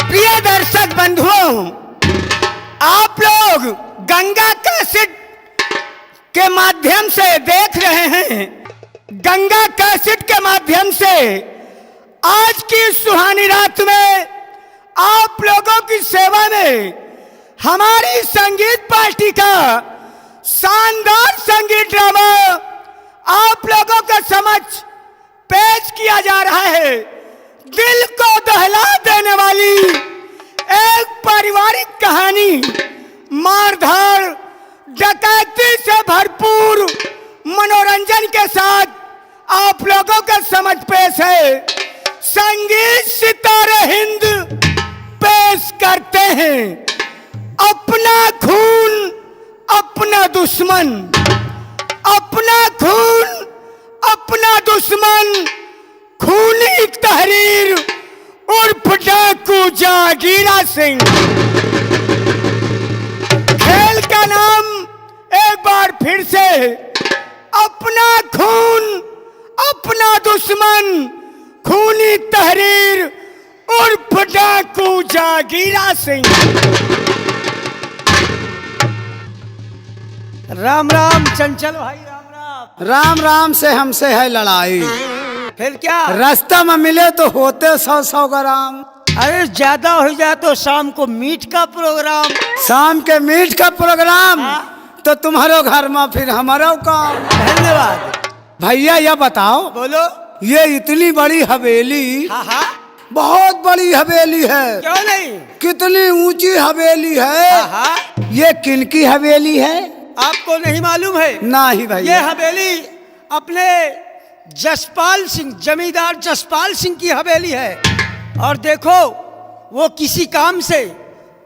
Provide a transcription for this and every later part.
प्रिय दर्शक बंधुओं, आप लोग गंगा कैसेट के माध्यम से देख रहे हैं। गंगा कैसेट के माध्यम से आज की सुहानी रात में आप लोगों की सेवा में हमारी संगीत पार्टी का शानदार संगीत ड्रामा आप लोगों के समक्ष पेश किया जा रहा है। दिल को दहला देने वाली एक पारिवारिक कहानी, मारधाड़ डकैती से भरपूर मनोरंजन के साथ आप लोगों के समक्ष पेश है। संगीत सितारे हिंद पेश करते हैं अपना खून अपना दुश्मन, अपना खून अपना दुश्मन, खूनी तहरीर उर्फ डाकू जागीरा सिंह। खेल का नाम एक बार फिर से, अपना खून अपना दुश्मन, खूनी तहरीर उर्फ डाकू जागीरा सिंह। राम राम चंचल भाई, राम राम। राम राम से हमसे है लड़ाई, फिर क्या? रास्ता में मिले तो होते 100 ग्राम। अरे ज्यादा हो जाए तो शाम को मीट का प्रोग्राम। शाम के मीट का प्रोग्राम तो तुम्हारे घर में फिर हमारा काम। धन्यवाद भैया यह बताओ, बोलो। ये इतनी बड़ी हवेली, हाँ हाँ, बहुत बड़ी हवेली है। क्यों नहीं? कितनी ऊंची हवेली है। हाँ हाँ, ये किनकी हवेली है? आपको नहीं मालूम है? नहीं ये भैया। हवेली अपने जसपाल सिंह, जमींदार जसपाल सिंह की हवेली है। और देखो वो किसी काम से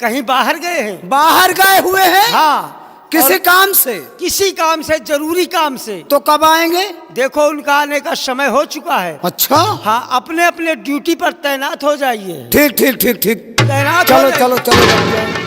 कहीं बाहर गए हैं। बाहर गए हुए हैं? हाँ, किसी काम से? किसी काम से, जरूरी काम से। तो कब आएंगे? देखो उनका आने का समय हो चुका है। अच्छा, हाँ, अपने अपने ड्यूटी पर तैनात हो जाइए। ठीक ठीक ठीक ठीक, तैनात हो चलो जाइए। चलो चलो भैया।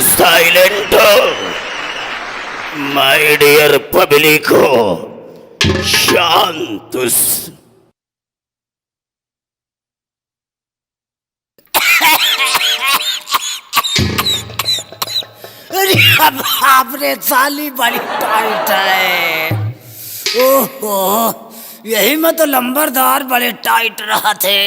साइलेंट माय डियर पब्लिक हो, शांत। अरे बाप रे, साली बड़ी टाइट है। ओहो, यही में तो लंबरदार बड़े टाइट रहा थे।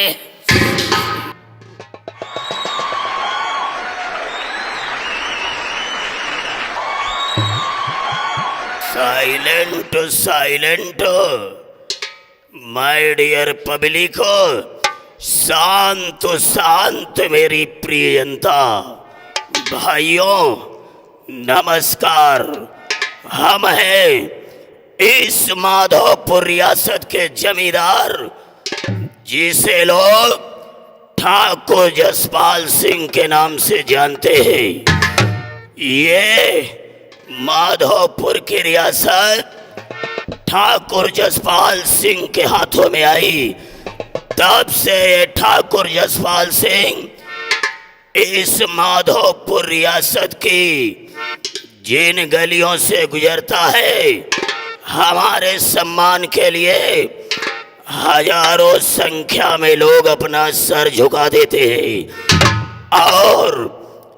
Silent silent my dear public हो, शांत शांत मेरी प्रिय जनता। भाइयों नमस्कार। हम हैं इस माधोपुर रियासत के जमींदार, जिसे लोग ठाकुर जसपाल सिंह के नाम से जानते हैं। ये माधोपुर की रियासत ठाकुर जसपाल सिंह के हाथों में आई, तब से ठाकुर जसपाल सिंह इस माधोपुर रियासत की जिन गलियों से गुजरता है, हमारे सम्मान के लिए हजारों संख्या में लोग अपना सर झुका देते हैं और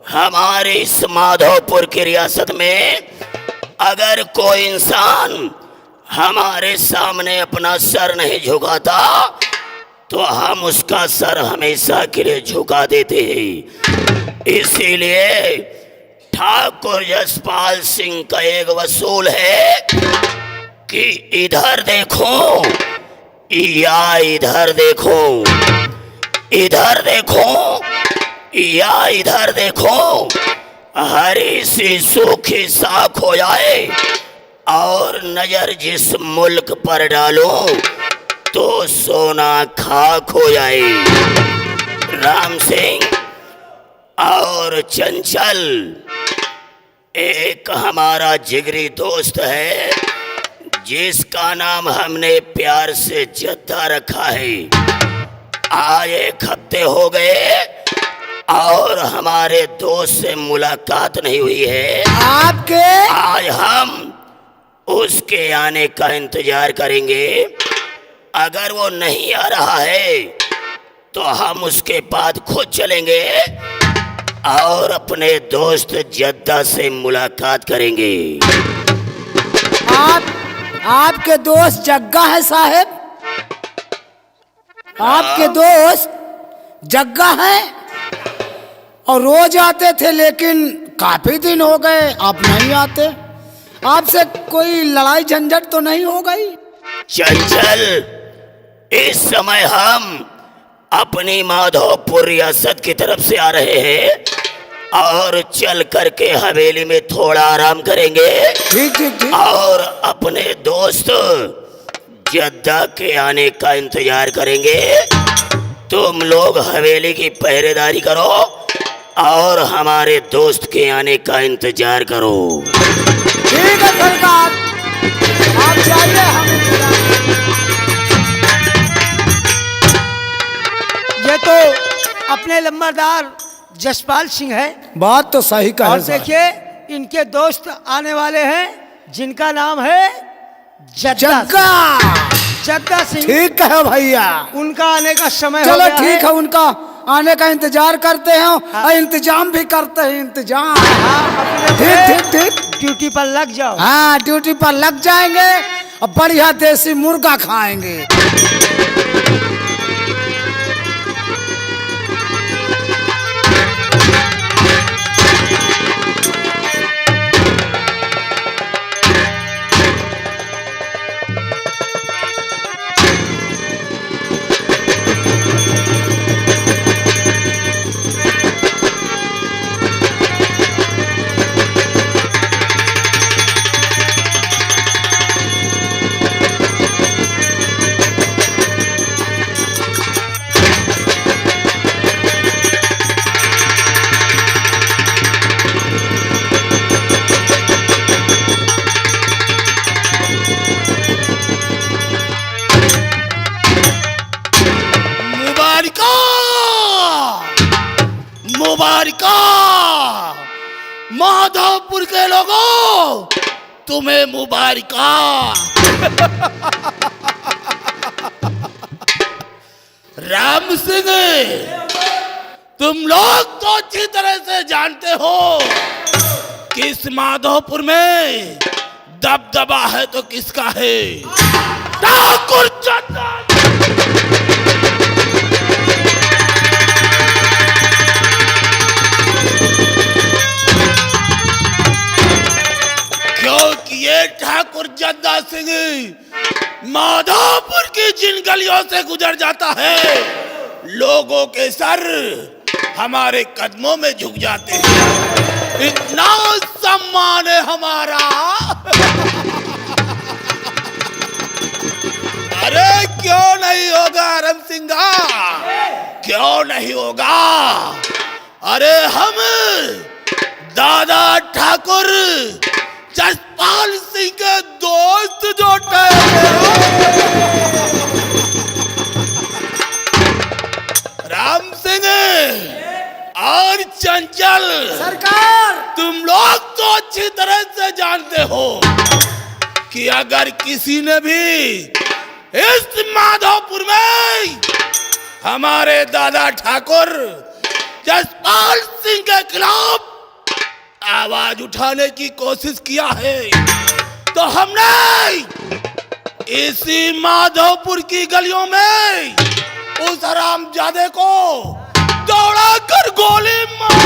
हमारे इस माधोपुर की रियासत में अगर कोई इंसान हमारे सामने अपना सर नहीं झुकाता तो हम उसका सर हमेशा के लिए झुका देते हैं। इसीलिए ठाकुर जसपाल सिंह का एक वसूल है कि इधर देखो या इधर देखो, इधर देखो या इधर देखो, हरी सी सूखी साख हो जाए और नजर जिस मुल्क पर डालो तो सोना खाक हो जाए। राम सिंह और चंचल एक हमारा जिगरी दोस्त है जिसका नाम हमने प्यार से जद्दा रखा है। आज 1 हफ्ते हो गए और हमारे दोस्त से मुलाकात नहीं हुई है। आपके आज हम उसके आने का इंतजार करेंगे। अगर वो नहीं आ रहा है तो हम उसके बाद खुद चलेंगे और अपने दोस्त जद्दा से मुलाकात करेंगे। आपके दोस्त जग्गा है साहब? आपके दोस्त जग्गा है और रोज आते थे, लेकिन काफी दिन हो गए आप नहीं आते। आपसे कोई लड़ाई झंझट तो नहीं हो गई? चंचल, इस समय हम अपनी माधोपुर रियासत की तरफ से आ रहे हैं और चल करके हवेली में थोड़ा आराम करेंगे। ठीक। और अपने दोस्त जद्दा के आने का इंतजार करेंगे। तुम लोग हवेली की पहरेदारी करो और हमारे दोस्त के आने का इंतजार करो। ठीक है सरकार, आप जाइए, हम ये तो अपने लंबरदार जसपाल सिंह है। बात तो सही कहा और देखिए इनके दोस्त आने वाले हैं जिनका नाम है जग्गा। जग्गा सिंह। ठीक है भैया, उनका आने का समय हो चलो गया ठीक है, उनका आने का इंतजार करते हैं और इंतजाम भी करते हैं। इंतजाम ठीक। ड्यूटी पर लग जाओ। हाँ, ड्यूटी पर लग जाएंगे और बढ़िया देसी मुर्गा खाएंगे। मुबारका माधवपुर के लोगों, तुम्हें मुबारका। राम सिंह, तुम लोग तो अच्छी तरह से जानते हो कि इस माधवपुर में दबदबा है तो किसका है? ठाकुर जद्दा। क्योंकि ये ठाकुर जद्दा सिंह माधवपुर की जिन गलियों से गुजर जाता है, लोगों के सर हमारे कदमों में झुक जाते हैं। इतना सम्मान है हमारा। अरे क्यों नहीं होगा राम सिंगा, क्यों नहीं होगा? अरे हम दादा ठाकुर जसपाल सिंह के दोस्त जोटे। राम सिंह और चंचल सरकार, तुम लोग तो अच्छी तरह से जानते हो कि अगर किसी ने भी इस माधोपुर में हमारे दादा ठाकुर जसपाल सिंह के खिलाफ आवाज उठाने की कोशिश किया है तो हमने इसी माधोपुर की गलियों में उस हरामजादे को दौड़ा कर गोली मार।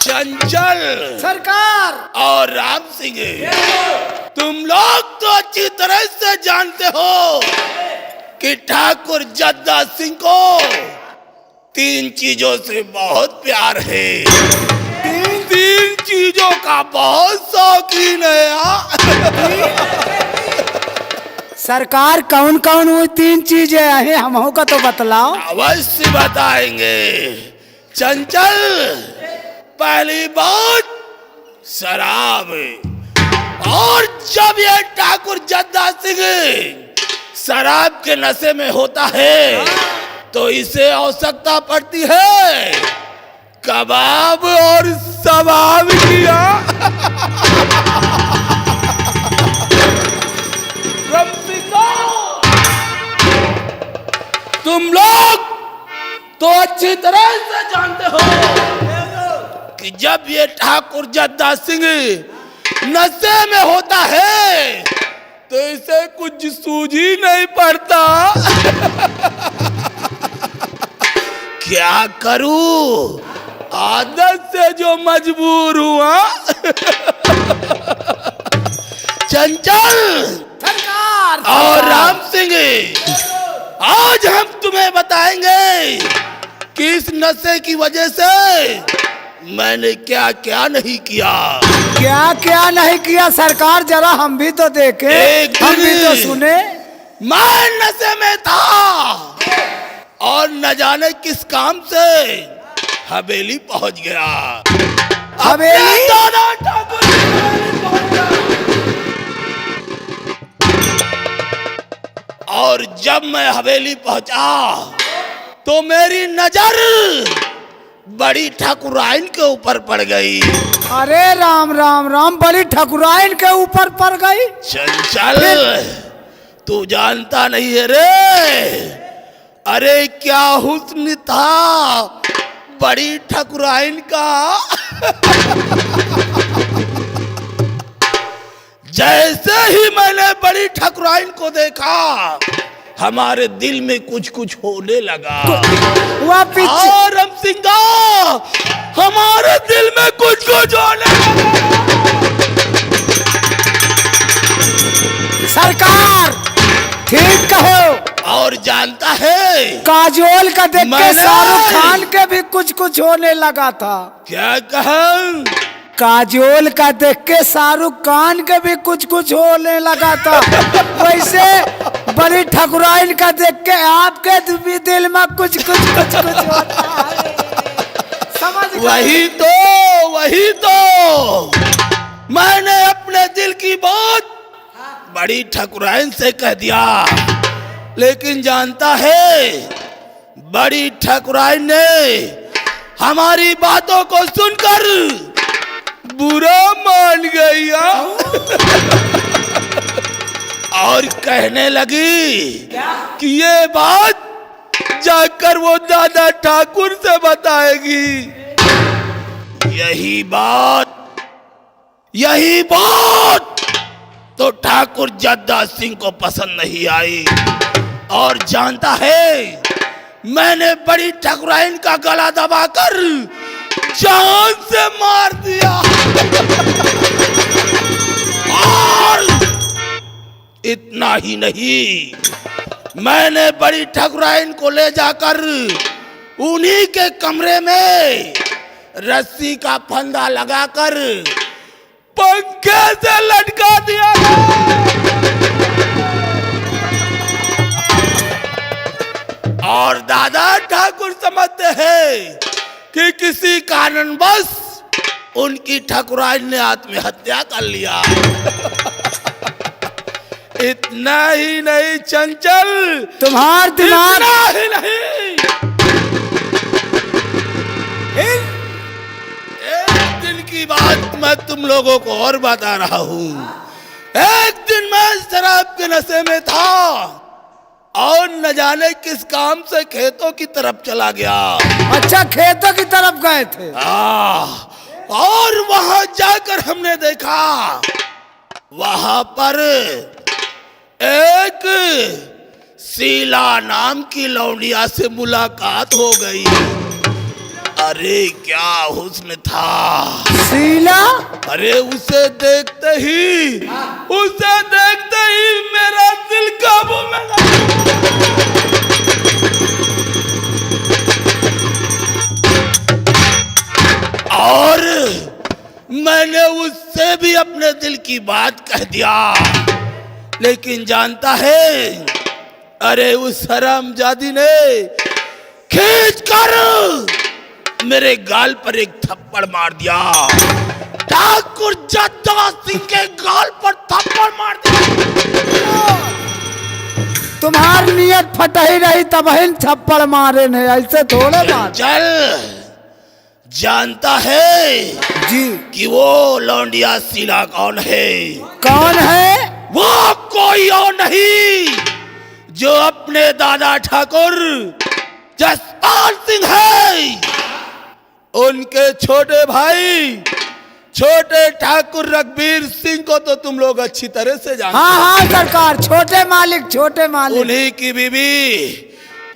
चंचल सरकार और राम सिंह, तुम लोग तो अच्छी तरह से जानते हो कि ठाकुर जद्दा सिंह को 3 चीजों से बहुत प्यार है। तीन चीजों का बहुत शौकीन है। सरकार कौन कौन वो 3 चीजें हैं हमहू का तो बतलाओ। अवश्य बताएंगे चंचल। पहली बात शराब, और जब ये ठाकुर जद्दा सिंह शराब के नशे में होता है तो इसे आवश्यकता पड़ती है कबाब और सबाब किया। तुम लोग तो अच्छी तरह से जानते हो कि जब ये ठाकुर जद्दा सिंह नशे में होता है तो इसे कुछ सूझ ही नहीं पड़ता। क्या करूं, आदत से जो मजबूर हुआ। चंचल सरकार और राम सिंह, आज हम तुम्हें बताएंगे कि इस नशे की वजह से मैंने क्या क्या नहीं किया। क्या क्या नहीं किया सरकार, जरा हम भी तो देखे, हम भी तो सुने। मैं नशे में था और न जाने किस काम से हवेली पहुंच गया। हवेली? दादा ठाकुर की हवेली पहुंच गया। और जब मैं हवेली पहुंचा तो मेरी नजर बड़ी ठाकुराइन के ऊपर पड़ गई। अरे राम राम राम, बड़ी ठकुराइन के ऊपर पड़ गई। चंचल, तू जानता नहीं है रे। अरे क्या हुस्न था बड़ी ठकुराइन का। जैसे ही मैंने बड़ी ठकुराइन को देखा हमारे दिल में कुछ कुछ होने लगा। वह पीछे और हम सिंगा हमारे दिल में कुछ कुछ होने लगा। सरकार ठीक कहो। और जानता है काजोल का देख के मैंने- शाहरुख खान के भी कुछ कुछ होने लगा था। क्या कहा? काजोल का देख के शाहरुख खान के भी कुछ कुछ होने लगा था। वैसे बड़ी ठकुराइन का देख के आपके भी दिल में कुछ कुछ कुछ कुछ होता है। समझ गए? वही तो मैंने अपने दिल की बात बड़ी ठकुराइन से कह दिया। लेकिन जानता है बड़ी ठकुराइन ने हमारी बातों को सुनकर बुरा मान गई और कहने लगी कि ये बात जाकर वो दादा ठाकुर से बताएगी। यही बात तो ठाकुर जद्दा सिंह को पसंद नहीं आई। और जानता है मैंने बड़ी ठकुराइन का गला दबाकर जान से मार दिया। और इतना ही नहीं, मैंने बड़ी ठकुराइन को ले जाकर उन्हीं के कमरे में रस्सी का फंदा लगाकर पंखे से लटका दिया। और दादा ठाकुर समझते हैं कि किसी कारणवश उनकी ठकुराइन ने आत्महत्या कर लिया। इतना ही नहीं चंचल, तुम्हार दिमाग इतना ही नहीं, तुम लोगों को और बता रहा हूँ। एक दिन मैं शराब के नशे में था और न जाने किस काम से खेतों की तरफ चला गया। अच्छा, खेतों की तरफ गए थे। और वहां जाकर हमने देखा, वहां पर एक शीला नाम की लौंडिया से मुलाकात हो गई। अरे क्या हुस्न था। शीला? अरे उसे देखते ही मेरा दिल काबू में ना। और मैंने उससे भी अपने दिल की बात कह दिया, लेकिन जानता है, अरे उस हरामजादी ने खींच कर मेरे गाल पर एक थप्पड़ मार दिया। ठाकुर जद्दा सिंह के गाल पर थप्पड़ मार दिया। तुम्हारी नियत फट ही रही तब थप्पड़ मारे ने, ऐसे थोड़े बात। चल, जानता है जी कि वो लौंडिया शीला कौन है? कौन है? वो कोई और नहीं जो अपने दादा ठाकुर जसपाल सिंह है। उनके छोटे भाई छोटे ठाकुर रघुवीर सिंह को तो तुम लोग अच्छी तरह से जानते हो। हाँ सरकार, छोटे मालिक। उन्हीं की बीवी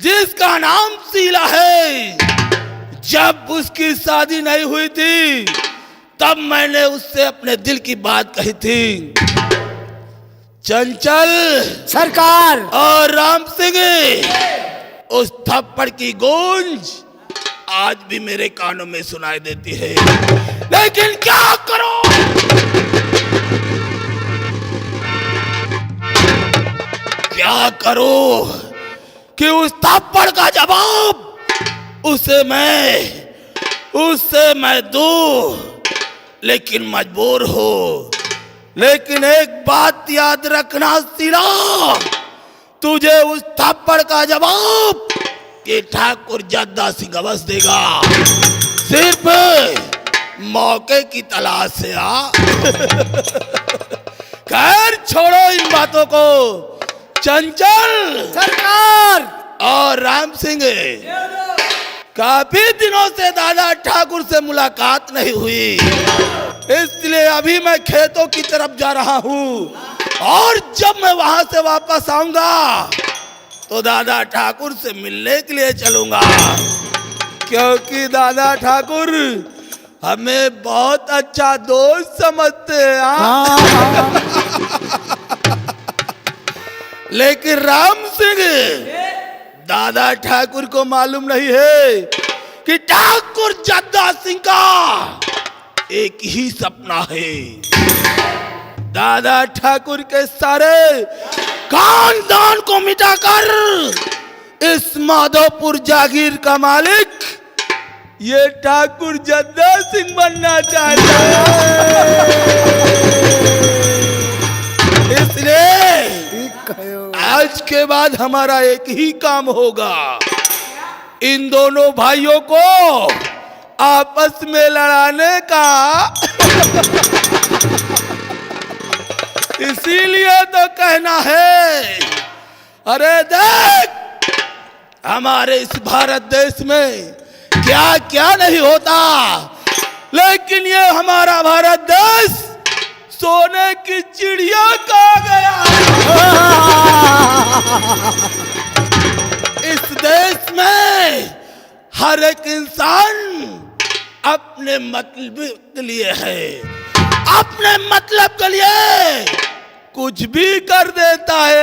जिसका नाम शीला है, जब उसकी शादी नहीं हुई थी तब मैंने उससे अपने दिल की बात कही थी। चंचल सरकार और राम सिंह, उस थप्पड़ की गूंज आज भी मेरे कानों में सुनाई देती है। लेकिन क्या करो, क्या करो कि उस थप्पड़ का जवाब उससे मैं दूं, लेकिन मजबूर हो। लेकिन एक बात याद रखना शीला, तुझे उस थप्पड़ का जवाब ये ठाकुर जद्दा सिंह अवश्य देगा। सिर्फ मौके की तलाश से आ। खैर छोड़ो इन बातों को। चंचल सरकार और राम सिंह, काफी दिनों से दादा ठाकुर से मुलाकात नहीं हुई, इसलिए अभी मैं खेतों की तरफ जा रहा हूँ। और जब मैं वहां से वापस आऊंगा तो दादा ठाकुर से मिलने के लिए चलूंगा, क्योंकि दादा ठाकुर हमें बहुत अच्छा दोस्त समझते हैं। हाँ। लेकिन राम सिंह, दादा ठाकुर को मालूम नहीं है कि ठाकुर जद्दा सिंह का एक ही सपना है, दादा ठाकुर के सारे खानदान को मिटाकर इस माधोपुर जागीर का मालिक ये ठाकुर जद्दा सिंह बनना चाहता है। इसलिए आज के बाद हमारा एक ही काम होगा, इन दोनों भाइयों को आपस में लड़ाने का। इसीलिए तो कहना है, अरे देख हमारे इस भारत देश में क्या क्या नहीं होता, लेकिन ये हमारा भारत देश सोने की चिड़िया कहा गया। इस देश में हर एक इंसान अपने मतलब के लिए है, अपने मतलब के लिए कुछ भी कर देता है।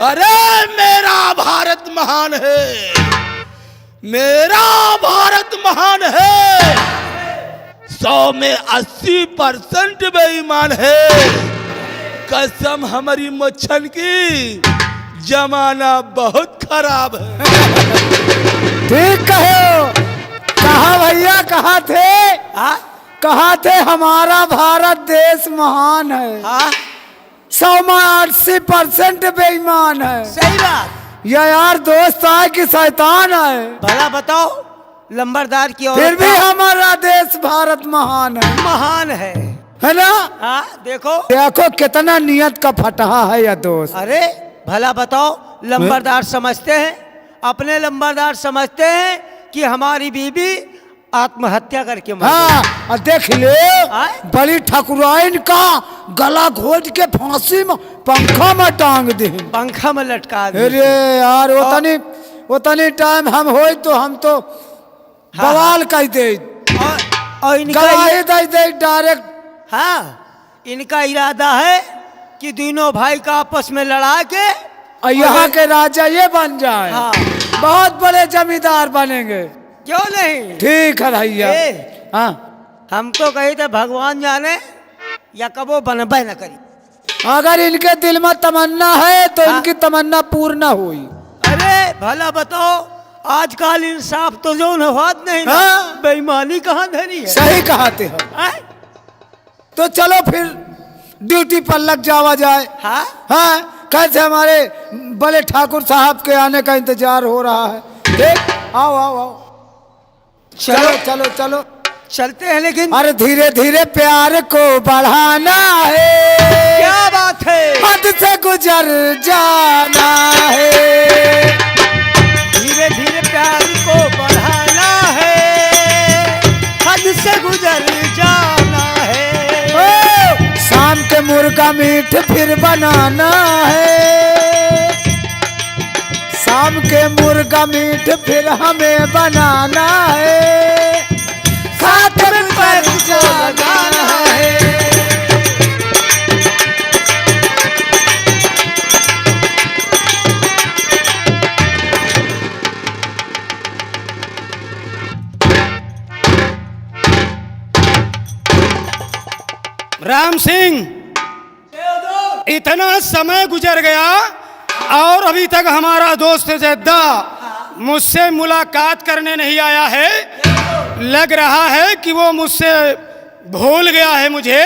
अरे मेरा भारत महान है, मेरा भारत महान है। 100 में 80% बेईमान है। कसम हमारी मच्छन की, जमाना बहुत खराब है। ठीक कहो। कहा भैया, कहा थे? कहा थे हमारा भारत देश महान है। 100 में 80% बेईमान है। सही बात। या यार दोस्त है कि शैतान है? भला बताओ। लंबरदार की फिर औरत भी हमारा देश भारत महान महान है ना? हाँ देखो। देखो कितना नियत का फटहा है यह दोस्त। अरे भला बताओ, लंबरदार समझते हैं, अपने लंबरदार समझते हैं कि हमारी बीबी आत्महत्या करके मर गई। हाँ, और देख ले आए? बड़ी ठकुराइन का गला घोट के फांसी में पंखा में टांग दे। पंखा में लटका दी। अरे यार उतनी टाइम हम हो तो हम तो बवाल कर दे, और इनका गवाही दे डायरेक्ट। हाँ, इनका इरादा है कि तीनों भाई का आपस में लड़ा के और यहाँ के राजा ये बन जाए। हाँ। बहुत बड़े जमींदार बनेंगे। क्यों नहीं? ठीक है भैया। ए, हाँ, हम तो कही थे भगवान जाने या कबो बनबे न करी। अगर इनके दिल में तमन्ना है तो हाँ? इनकी तमन्ना पूर्ण हुई। अरे भला बताओ, आजकल इंसाफ तो जो नवाद नहीं ना, हाँ? बेईमानी कहाँ धरी है? सही कहते हो। आए? तो चलो फिर ड्यूटी पर लग जावा जाए। हाँ? हाँ, कैसे हमारे बड़े ठाकुर साहब के आने का इंतजार हो रहा है। देख, आओ आओ आओ, चलो चलो चलो चलते हैं, लेकिन अरे धीरे धीरे प्यार को बढ़ाना है, क्या बात है? हद से गुजर जाना है। धीरे धीरे प्यार को बढ़ाना है, हद से गुजर जाना है। ओ, शाम के मुर्गा मीठ फिर बनाना है, शाम के मुर्गा मीठ फिर हमें बनाना है, साथ में पर जाना है। राम सिंह, इतना समय गुजर गया और अभी तक हमारा दोस्त जद्दा मुझसे मुलाकात करने नहीं आया है। लग रहा है कि वो मुझसे भूल गया है मुझे।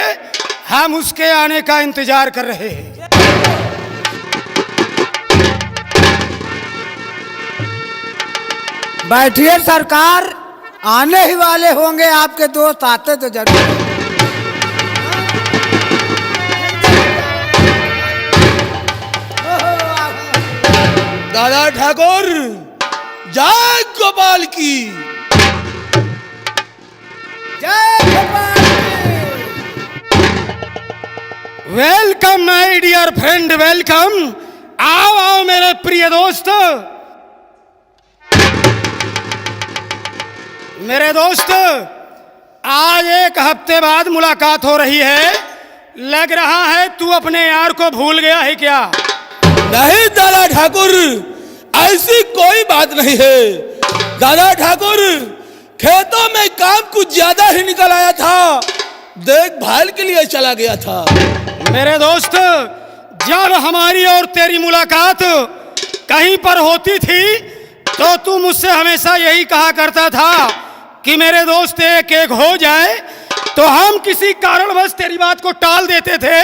हम उसके आने का इंतजार कर रहे हैं। बैठिए सरकार, आने ही वाले होंगे आपके दोस्त, आते तो जरूर। दादा ठाकुर, जय गोपाल की। Welcome my dear friend, welcome. आओ आओ मेरे प्रिय दोस्त। मेरे दोस्त, आज एक हफ्ते बाद मुलाकात हो रही है। लग रहा है तू अपने यार को भूल गया है क्या? नहीं दादा ठाकुर, ऐसी कोई बात नहीं है। दादा ठाकुर, खेतों में काम कुछ ज्यादा ही निकल आया था, देखभाल के लिए चला गया था। मेरे दोस्त, जब हमारी और तेरी मुलाकात कहीं पर होती थी तो तू मुझसे हमेशा यही कहा करता था कि मेरे दोस्त एक एक हो जाए, तो हम किसी कारणवश तेरी बात को टाल देते थे।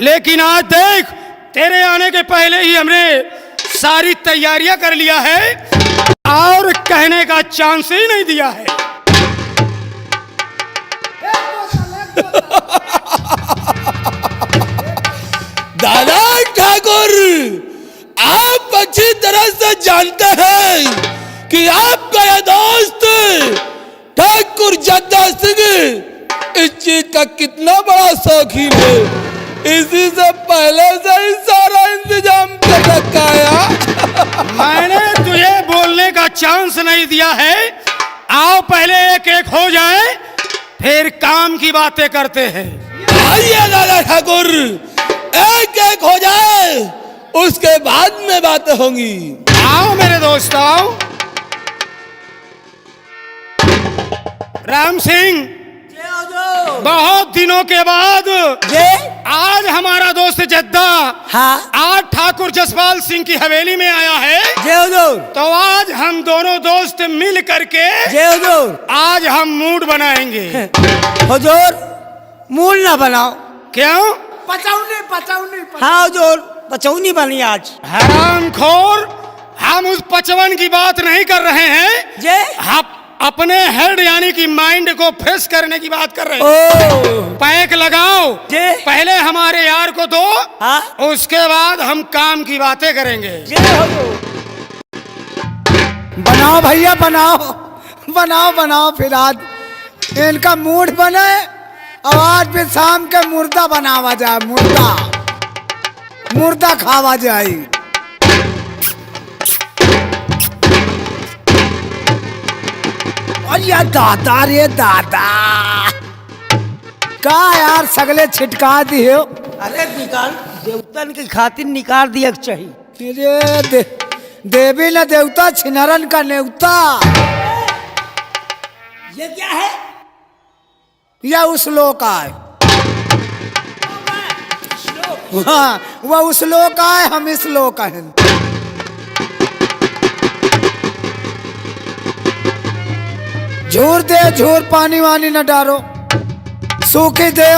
लेकिन आज देख, तेरे आने के पहले ही हमने सारी तैयारियां कर लिया है और कहने का चांस ही नहीं दिया है। दादा ठाकुर, आप अच्छी तरह से जानते हैं कि आपका यह दोस्त ठाकुर जद्दा सिंह इस चीज का कितना बड़ा शौकीन है। इसी से पहले से ही सारा इंतजाम कर रखा है। मैंने तुझे बोलने का चांस नहीं दिया है। आओ पहले एक एक हो जाए, फिर काम की बातें करते हैं। आइए दादा ठाकुर, एक एक हो जाए, उसके बाद में बातें होंगी। आओ मेरे दोस्त, आओ। राम सिंह, बहुत दिनों के बाद आज हमारा दोस्त जद्दा हाँ? आज ठाकुर जसपाल सिंह की हवेली में आया है। जय हुजूर। तो आज हम दोनों दोस्त मिल करके जय हुजूर। आज हम मूड बनाएंगे। हुजूर, मूड ना बनाओ। क्यों? पचौनी हाँ हुजूर, पचौनी बनी आज। हरामखोर, हम उस 55 की बात नहीं कर रहे हैं। जय अपने हेड यानी कि माइंड को फ्रेश करने की बात कर रहे हैं। ओ पैक लगाओ, जी। पहले हमारे यार को दो, हाँ? उसके बाद हम काम की बातें करेंगे। जय हो। बनाओ भैया बनाओ, बनाओ बनाओ, फिर आज इनका मूड बने और आज भी शाम के मुर्दा बनावा जाए, मुर्दा मुर्दा खावा जाए। अरे दादा रे दादा, का यार सगले छिटका दिए। अरे निकाल, देवतन की खातिर निकाल दिया चाहिए। अरे देवी न देवता छिनरन का नेवता। ये क्या है? यह उस लोक आए, हाँ वह उस लोक आए, हम इस लोक आए। झूर दे झूर, पानी वानी न डारो, सूखी दे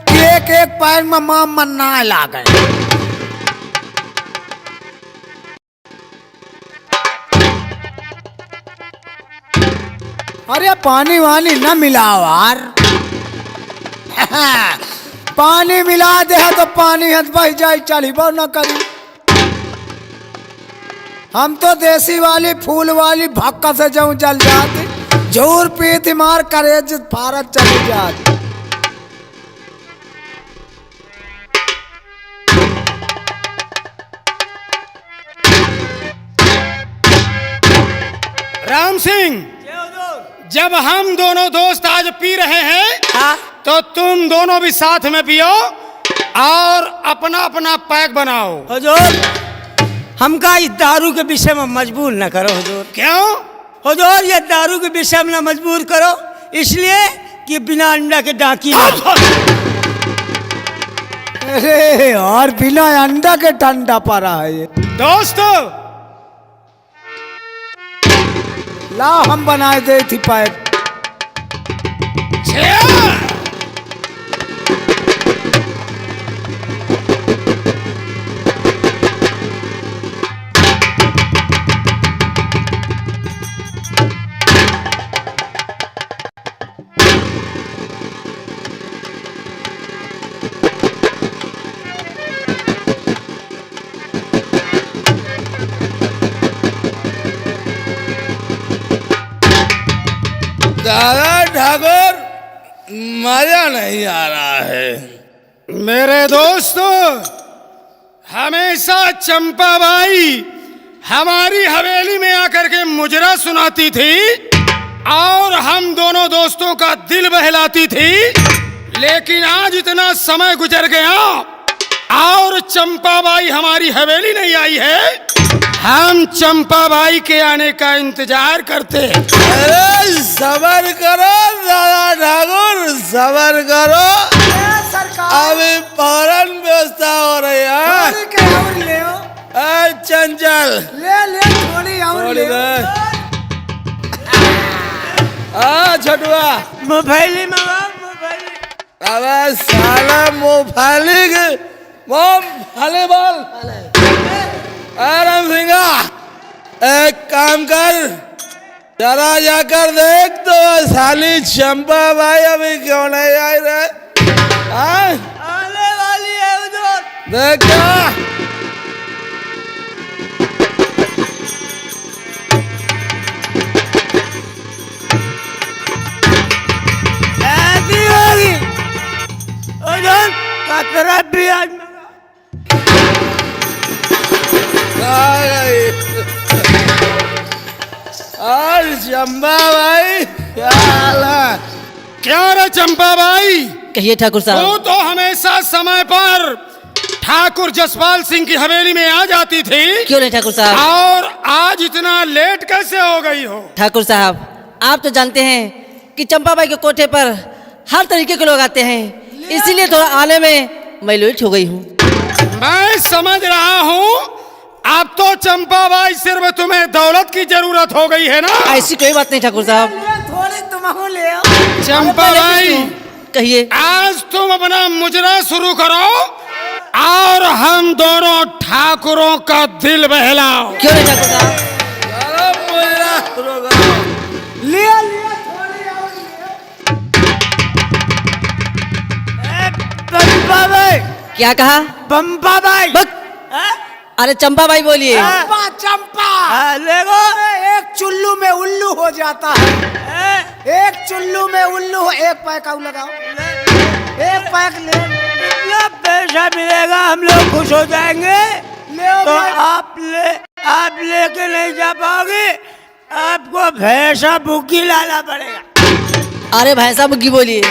कि एक एक पैर में मां मन्ना ला गए। अरे पानी वानी न मिलाओ यार। पानी मिला दे तो पानी हद बह जाए, चढ़ीबो न करी। हम तो देसी वाली फूल वाली भक्का से जाऊं जल जाती, झूर पीती मार करे फारत चली जाती। राम सिंह, जब हम दोनों दोस्त आज पी रहे हैं, हाँ? तो तुम दोनों भी साथ में पियो और अपना अपना पैक बनाओ। हुजूर, हमका इस दारू के विषय में मजबूर न करो हुजूर। क्यों? हुजूर, ये दारू के विषय में न मजबूर करो, इसलिए कि बिना अंडा के डाकी अरे और बिना अंडा के ठंडा पड़ा है ये। दोस्तों, ला हम बनाए दे थी पैक। दादा ठाकुर, मजा नहीं आ रहा है। मेरे दोस्तों, हमेशा चंपाबाई हमारी हवेली में आकर के मुजरा सुनाती थी और हम दोनों दोस्तों का दिल बहलाती थी, लेकिन आज इतना समय गुजर गया और चंपाबाई हमारी हवेली नहीं आई है। हम चंपाबाई के आने का इंतजार करते हैं। अरे सबर करो दादा ठाकुर, सबर करो, अभी फौरन व्यवस्था हो रही है। चंचल ले ले थोड़ी और ले। छठुआ मूंगफली मंगा, मूंगफली। अब साला मूंगफली बोल। राम सिंगा, एक काम कर, जरा जाकर देख तो साली चंपा भाई अभी क्यों नहीं आई रहे। आने वाली है हुजूर। देखा ऐसी होगी हुजूर, कतरा भी आज मंगा। और चंपा भाई क्या हाल है? क्या रे चंपाबाई, कहिए ठाकुर तू साहब। तो हमेशा समय पर ठाकुर जसपाल सिंह की हवेली में आ जाती थी, क्यों नहीं ठाकुर साहब? और आज इतना लेट कैसे हो गई हो? ठाकुर साहब, आप तो जानते हैं कि चंपाबाई के कोठे पर हर तरीके के लोग आते हैं, इसीलिए थोड़ा आने में मैं लेट हो गई हूँ। मैं समझ रहा हूँ, अब तो चंपाबाई सिर्फ तुम्हें दौलत की जरूरत हो गई है ना? ऐसी कोई बात नहीं ठाकुर साहब। थोड़ी तुम ले आओ। चंपाबाई, कहिए। आज तुम अपना मुजरा शुरू करो और हम दोनों ठाकुरों का दिल बहलाओ। क्यों नहीं ठाकुर साहब? चलो मुजरा शुरू करो। ले क्या कहा? पंपा बाई। बक! अरे चंपा बाई बोलिए। चंपा चंपा। लेगो एक चुल्लू में उल्लू हो जाता है। एक चुल्लू में उल्लू हो। एक पैक और लगाओ। एक पैक ले। कितना पैसा मिलेगा, हम लोग खुश हो जाएंगे। तो आप लेके नहीं जा पाओगे, आपको भैंसा बुग्गी लाना पड़ेगा। अरे भैंसा बुग्गी बोलिए।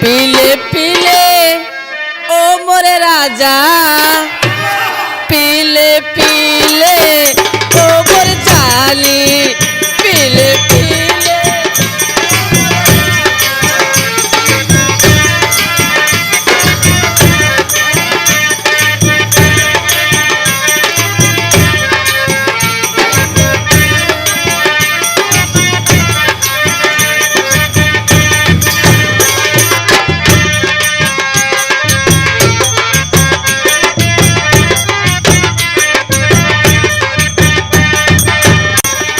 पीले पीले ओ मोरे राजा, पीले पीले ओ मोरे चाली, पीले पीले।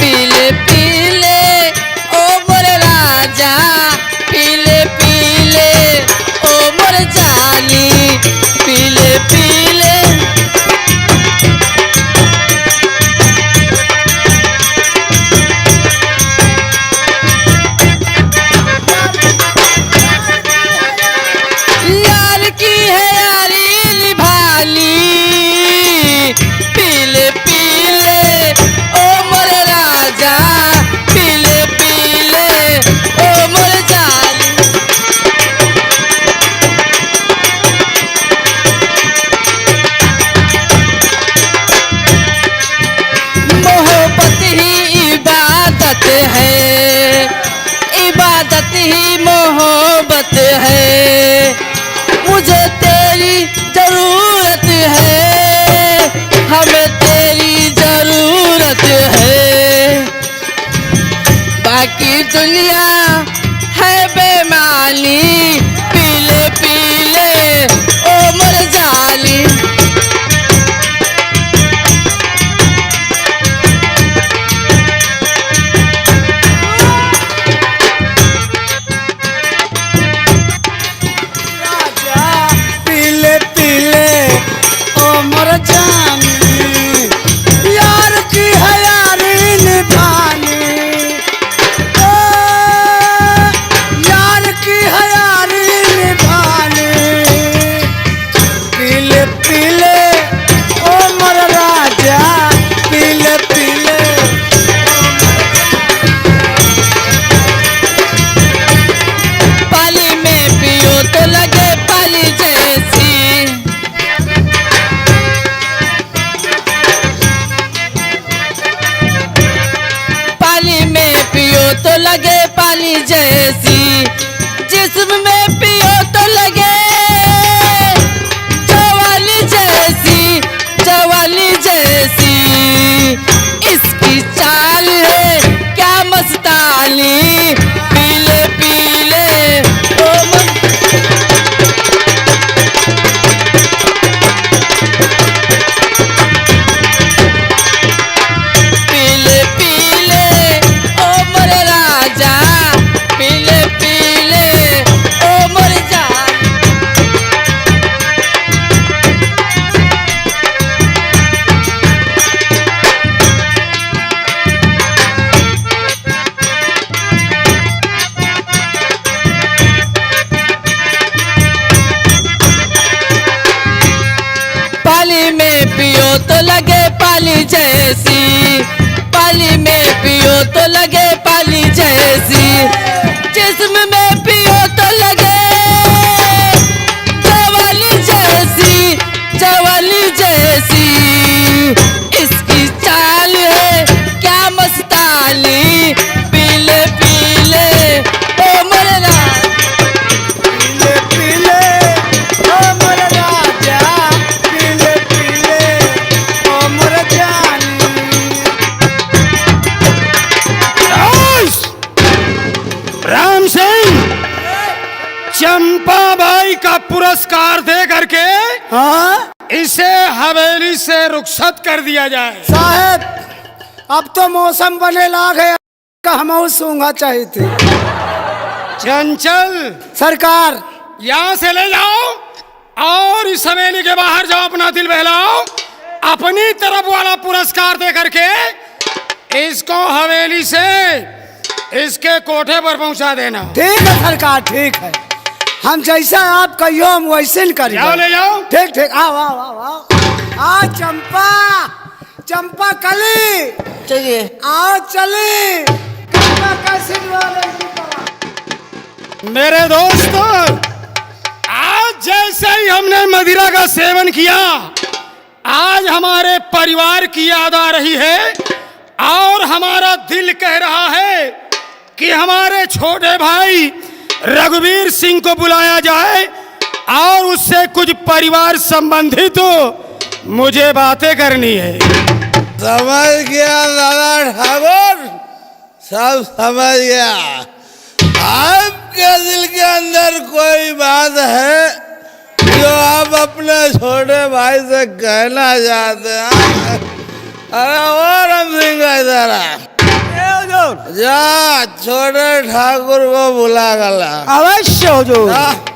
पीले पीले ओ मोरे राजा, पीले पीले ओ मोरे जानी, पीले पीले। यार की है यारी निभानी, पीले पीले ओ मोरे राजा, पीले पीले ओ मोरे जानी। मोहब्बत ही इबादत है, इबादत ही मोहब्बत है। मुझे तेरी जरूरत है, हमें तेरी जरूरत है। बाकी दुनिया है बेमानी, पीले पीले ओ मर जानी। पीले पीले ओ मर जानी, यार की है यारी निभानी। ओ यार की है यारी निभानी, पीले पीले ओ मर राजा, पीले पीले। पाली में पियो तो लगे पाली जैसी, पाली में पियो तो लगे पाली जैसी, जिस्म में पियो तो लगे जवानी जैसी, जवानी जैसी। इसकी चाल है क्या मस्तानी, पीले पीले ओ पीले पीले ओ मोरे राजा, पीले पीले ओ मोरे जान। पाली में पियो तो लगे पाली जैसी, पाली में पियो तो लगे पाली जैसी, जिस्म में पियो तो लगे जवानी जैसी, जवानी जैसी। इसकी चाल है क्या मस्तानी, पीले पीले ओ मोरे राजा। पीले पीले ओ मर राजा, पीले पीले ओ मर जानी। राम सिंह, चंपा बाई का पुरस्कार दे करके हाँ इसे हवेली से रुखसत कर दिया जाए। साहब अब तो मौसम बने लाग है, हम सूंघा चाहिए थे। चंचल, सरकार यहाँ से ले जाओ और इस हवेली के बाहर जाओ, अपना दिल बहलाओ, अपनी तरफ वाला पुरस्कार दे करके इसको हवेली से इसके कोठे पर पहुंचा देना। ठीक है सरकार, ठीक है, हम जैसा आप कहियो हम वैसे ही करेंगे। जाओ, ले जाओ। ठीक ठीक, आओ आओ आओ आओ। आ चंपा, चंपा कली, चलिए। आओ चली। चंपा कैसी वाले मेरे दोस्त, आज जैसे ही हमने मदिरा का सेवन किया, आज हमारे परिवार की याद आ रही है और हमारा दिल कह रहा है कि हमारे छोटे भाई रघुवीर सिंह को बुलाया जाए और उससे कुछ परिवार संबंधित मुझे बातें करनी है। समझ गया दादा ठाकुर, सब समझ गया। आपके दिल के अंदर कोई बात है जो आप अपने छोटे भाई से कहना चाहते हैं। अरे और हम सिंह इधर आ। जा छोटे ठाकुर को बुला गला। अवश्य हुजूर। जा।